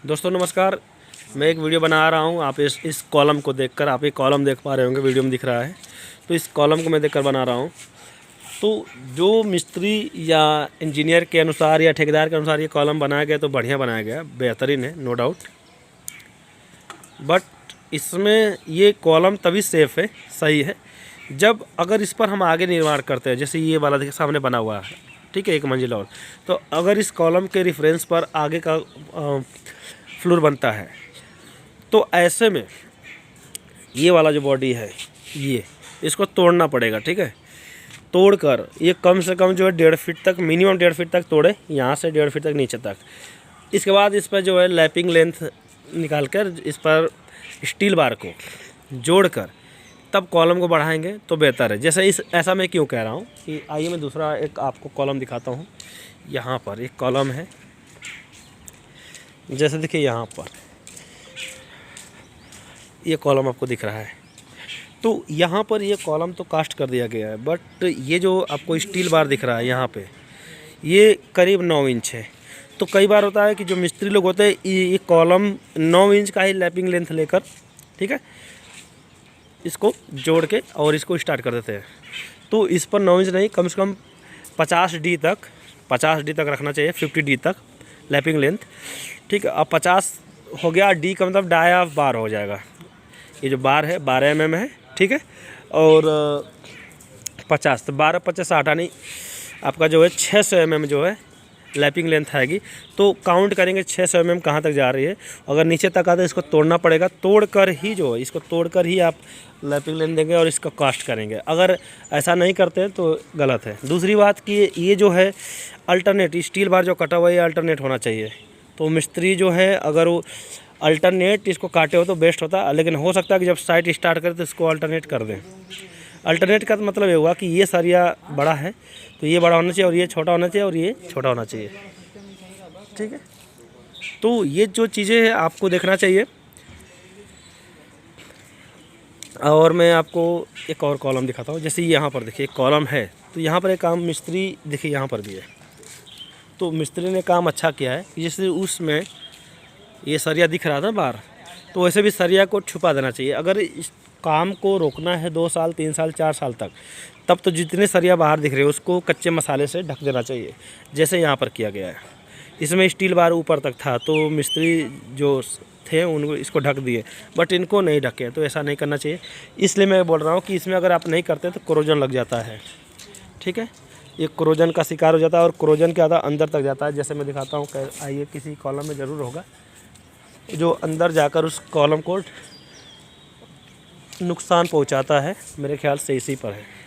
दोस्तों नमस्कार। मैं एक वीडियो बना रहा हूँ। आप इस कॉलम को देखकर, आप एक कॉलम देख पा रहे होंगे, वीडियो में दिख रहा है। तो इस कॉलम को मैं देखकर बना रहा हूँ। तो जो मिस्त्री या इंजीनियर के अनुसार या ठेकेदार के अनुसार ये कॉलम बनाया गया तो बढ़िया बनाया गया, बेहतरीन है, नो डाउट। बट इसमें ये कॉलम तभी सेफ़ है, सही है, जब अगर इस पर हम आगे निर्माण करते हैं। जैसे ये वाला देखिए सामने बना हुआ है, ठीक है, एक मंजिल और। तो अगर इस कॉलम के रेफरेंस पर आगे का फ्लोर बनता है तो ऐसे में ये वाला जो बॉडी है ये इसको तोड़ना पड़ेगा, ठीक है। तोड़कर ये कम से कम जो है 1.5 फीट तक, मिनिमम 1.5 फीट तक तोड़े, यहाँ से 1.5 फीट तक नीचे तक। इसके बाद इस पर जो है लैपिंग लेंथ निकाल कर इस पर स्टील बार को जोड़कर तब कॉलम को बढ़ाएंगे तो बेहतर है। जैसे ऐसा मैं क्यों कह रहा हूँ कि आइए मैं दूसरा एक आपको कॉलम दिखाता हूँ। यहाँ पर एक कॉलम है, जैसे देखिए यहाँ पर ये कॉलम आपको दिख रहा है। तो यहाँ पर ये कॉलम तो कास्ट कर दिया गया है, बट ये जो आपको स्टील बार दिख रहा है यहाँ पे, ये करीब 9 इंच है। तो कई बार होता है कि जो मिस्त्री लोग होते हैं ये कॉलम 9 इंच का ही लैपिंग लेंथ लेकर, ठीक है, इसको जोड़ के और इसको स्टार्ट कर देते हैं। तो इस पर 9 इंच नहीं, कम से कम 50D तक रखना चाहिए, 50D तक लैपिंग लेंथ, ठीक है। अब 50 हो गया, डी का मतलब डाया बार हो जाएगा। ये जो बार है 12 mm है, ठीक है। और 50 तो 12 50 60 नहीं, आपका जो है 600 mm जो है लैपिंग लेंथ आएगी। तो काउंट करेंगे 600 mm कहाँ तक जा रही है। अगर नीचे तक आता है इसको तोड़ना पड़ेगा, तोड़कर ही जो है इसको तोड़कर ही आप लैपिंग लेंथ देंगे और इसका कास्ट करेंगे। अगर ऐसा नहीं करते हैं तो गलत है। दूसरी बात कि ये जो है अल्टरनेट स्टील बार जो कटा हुआ है ये अल्टरनेट होना चाहिए। तो मिस्त्री जो है अगर वो अल्टरनेट इसको काटे हो तो बेस्ट होता है, लेकिन हो सकता है कि जब साइट स्टार्ट करें तो इसको अल्टरनेट कर दें। अल्टरनेट का मतलब ये हुआ कि ये सरिया बड़ा है तो ये बड़ा होना चाहिए और ये छोटा होना चाहिए और ये छोटा होना चाहिए, ठीक है। तो ये जो चीज़ें हैं आपको देखना चाहिए। और मैं आपको एक और कॉलम दिखाता हूँ। जैसे यहाँ पर देखिए एक कॉलम है, तो यहाँ पर एक काम मिस्त्री देखिए यहाँ पर भी है। तो मिस्त्री ने काम अच्छा किया है कि जैसे उसमें ये सरिया दिख रहा था बाहर, तो वैसे भी सरिया को छुपा देना चाहिए। अगर इस काम को रोकना है 2 साल 3 साल 4 साल तक, तब तो जितने सरिया बाहर दिख रहे हैं उसको कच्चे मसाले से ढक देना चाहिए, जैसे यहाँ पर किया गया है। इसमें स्टील बार ऊपर तक था तो मिस्त्री जो थे उनको इसको ढक दिए, बट इनको नहीं ढके। तो ऐसा नहीं करना चाहिए। इसलिए मैं बोल रहा हूँ कि इसमें अगर आप नहीं करते तो कोरोजन लग जाता है, ठीक है। ये कोरोजन का शिकार हो जाता है और कोरोजन क्या होता है, अंदर तक जाता है। जैसे मैं दिखाता हूँ, आइए किसी कॉलम में ज़रूर होगा जो अंदर जाकर उस कॉलम को नुकसान पहुंचाता है। मेरे ख्याल से इसी पर है।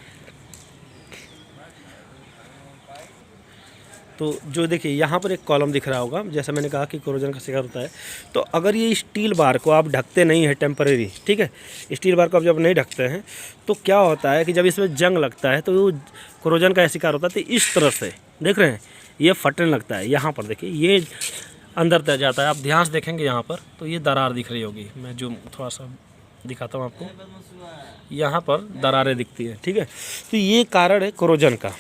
तो जो देखिए यहाँ पर एक कॉलम दिख रहा होगा, जैसा मैंने कहा कि कोरोजन का शिकार होता है। तो अगर ये स्टील बार को आप ढकते नहीं है टेम्परेरी, ठीक है, स्टील बार को आप जब नहीं ढकते हैं तो क्या होता है कि जब इसमें जंग लगता है तो कोरोजन का शिकार होता है। तो इस तरह से देख रहे हैं ये फटने लगता है। यहाँ पर देखिए ये अंदर तक जाता है। आप ध्यान से देखेंगे यहाँ पर तो ये दरार दिख रही होगी। मैं जो थोड़ा सा दिखाता हूँ आपको, यहाँ पर दरारें दिखती है, ठीक है। तो ये कारण है कोरोजन का।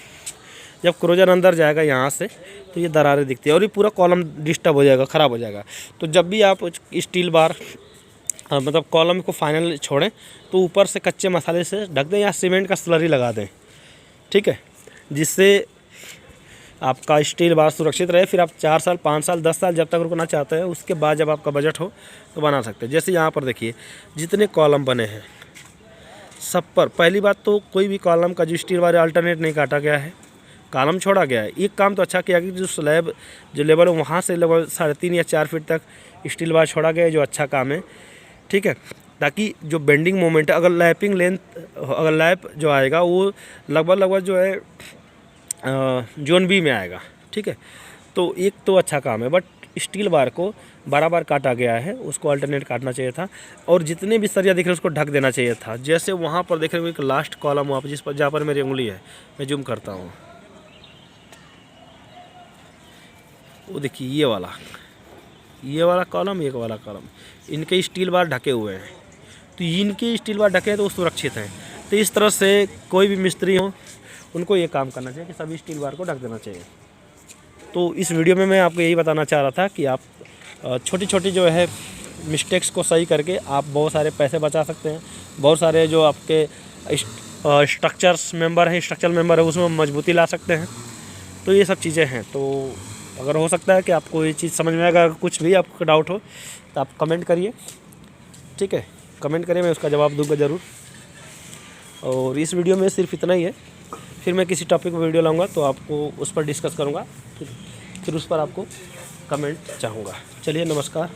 जब कोरोजन अंदर जाएगा यहाँ से तो ये दरारें दिखती है और ये पूरा कॉलम डिस्टर्ब हो जाएगा, ख़राब हो जाएगा। तो जब भी आप स्टील बार मतलब कॉलम को फाइनल छोड़ें तो ऊपर से कच्चे मसाले से ढक दें या सीमेंट का स्लरी लगा दें, ठीक है, जिससे आपका स्टील बार सुरक्षित रहे। फिर आप 4 साल 5 साल 10 साल जब तक रुकना चाहते हैं, उसके बाद जब आपका बजट हो तो बना सकते हैं। जैसे यहाँ पर देखिए जितने कॉलम बने हैं सब पर, पहली बात तो कोई भी कॉलम का जो स्टील बार अल्टरनेट नहीं काटा गया है, कॉलम छोड़ा गया है। एक काम तो अच्छा किया कि जो स्लैब जो लेवल है वहाँ से लगभग 3.5 या 4 फीट तक स्टील बार छोड़ा गया है, जो अच्छा काम है, ठीक है। ताकि जो बेंडिंग मोमेंट है, अगर लैपिंग लेंथ, अगर लैप जो आएगा वो लगभग जो है जोन बी में आएगा, ठीक है। तो एक तो अच्छा काम है, बट स्टील बार को बार काटा गया है, उसको अल्टरनेट काटना चाहिए था। और जितने भी सरिया दिख रहे हैं उसको ढक देना चाहिए था। जैसे वहाँ पर देख रहे हो एक लास्ट कॉलम वहाँ पर जिस पर जहाँ पर मेरी उंगली है, मैं जूम करता हूँ, वो देखिए ये वाला कॉलम, एक वाला कॉलम, इनके स्टील बार ढके हुए हैं। तो इनके स्टील बार ढके हैं तो वो सुरक्षित हैं। तो इस तरह से कोई भी मिस्त्री हो उनको ये काम करना चाहिए कि सभी स्टील बार को ढक देना चाहिए। तो इस वीडियो में मैं आपको यही बताना चाह रहा था कि आप छोटी छोटी जो है मिस्टेक्स को सही करके आप बहुत सारे पैसे बचा सकते हैं। बहुत सारे जो आपके स्ट्रक्चरल मेंबर है उसमें मजबूती ला सकते हैं। तो ये सब चीज़ें हैं। तो अगर हो सकता है कि आपको ये चीज़ समझ में आएगा, अगर कुछ भी आपको डाउट हो तो आप कमेंट करिए, ठीक है, कमेंट करिए, मैं उसका जवाब दूंगा ज़रूर। और इस वीडियो में सिर्फ इतना ही है, फिर मैं किसी टॉपिक पर वीडियो लाऊंगा तो आपको उस पर डिस्कस करूंगा, फिर उस पर आपको कमेंट चाहूँगा। चलिए, नमस्कार।